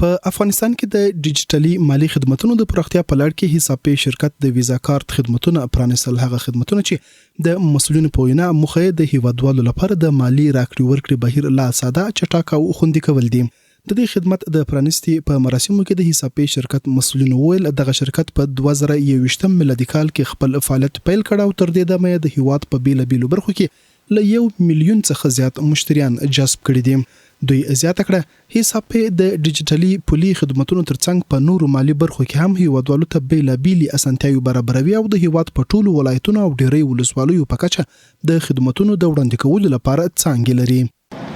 په افغانستان کې د ډیجیټلي مالی خدماتو د پراختیا په لړ کې حساب شرکت د ویزا کارت خدماتونه پرانیستل. هغه خدماتونه چې د مسؤلینو په وینا موخه د هیوادوالو لپاره د مالی راکړې ورکړې بهیر لا ساده، چټک او خوندي کول دي. د دې خدمت د پرانیستي په مراسمو کې د حساب شرکت مسؤلینو ویل دغه شرکت په 2021 میلادي کال کې خپل فعالیت پیل کړ او تر دې دمه د هیواد په بیلابیلو برخو کې له 1 میلیون څخه زیات مشتریان جذب کړي دي. دوی زیاته کړه حساب د ډیجیټلي پولي خدماتو ترڅنګ په نورو مالی برخو کې هم هیوادوالو ته بیلابیلي اسانتیاوې برابروي او د هیواد په ټولو ولایتونو او ډیری ولسوالیو په کچه د خدماتو د وړاندې کولو لپاره څانګې لري.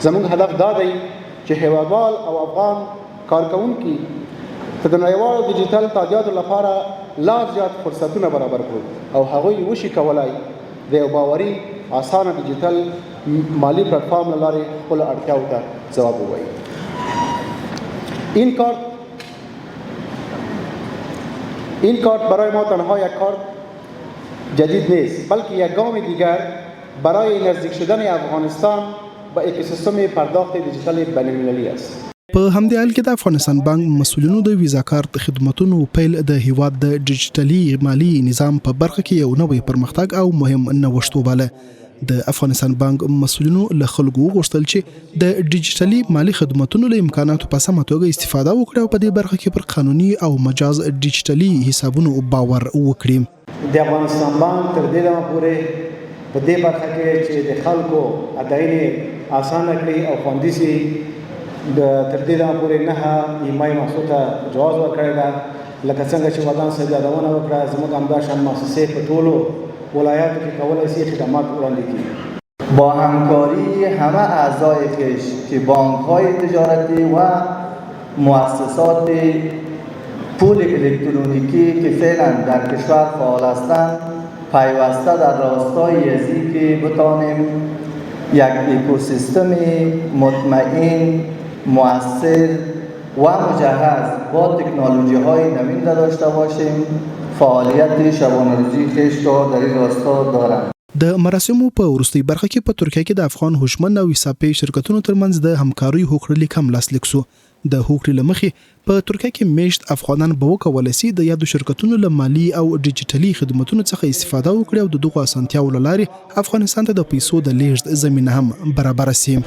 زموږ هدف دا دی چې هیوادوال او افغان کارکونکي ته د نړیوالو ډیجیټل تادیاتو لپاره لا زیات فرصتونه برابر کړو او هغوی وشي کولای د یو باوري اسانه ډیجیټل مالی پلتفرم لارې خپل اړتیاو ته جواب ووایي. این کارت برای ما تنها یک کارت جدید نیست، بلکه یک گام دیگر برای نزدیک شدن افغانستان به اکوسیستم پرداخت دیجیتال بین‌المللی است. په همدې حال کې د افغانستان بانک مسؤلینو د ویزا کارت خدماتو پیل د هیواد د ډیجیټلي مالی نظام په برخه کې یو نوی پرمختګ او مهم نوښت وباله. د افغانستان بانک مسؤلینو له خلکو وغوښتل چې د ډیجیټلي مالی خدماتو له امکاناتو په سمه توګه استفاده وکړي او په دې برخه کې پر قانوني او مجاز ډیجیټلي حسابونو باور وکړي. د افغانستان بانک تر دې دمه پورې په دې برخه کې چې د خلکو اداینې اسانه کړي او خوندي سي تر دې دمه پورې نه ایمای محصول ته جواز ورکړی ده. لکه څنګه چې ودان صاحب یادونه وکړه زموږ همدا شان مؤسسې په ټولو ولایاتو کې کولای شي خدمات وړاندې کړي. با همکاری همه اعضای خویش که بانک‌های تجارتی و مؤسسات پول الکترونیکی که فعلا در کشور فعال هستند پیوسته در راستای ازی که بتانیم یک اکوسیستم مطمئن، مؤثر و مجهز با تکنولوژی‌های نوین داشته باشیم. فعالیت شبانه روزی خویش را در این راستا دارند. د مراسمو په وروستۍ برخه کې په ترکیه کې د افغان هوشمند او حساب شرکتونو ترمنځ د همکارۍ هوکړه لیکم لاسلیک شو. د هوکړې له مخې په ترکیه کې میشت افغانان به وکولای شي د یادو شرکتونو له مالي او ډیجیټلي خدماتو څخه استفاده وکړي او د دغو اسانتیاوو له لارې افغانستان ته د پیسو د لیږد زمینه هم برابر شي.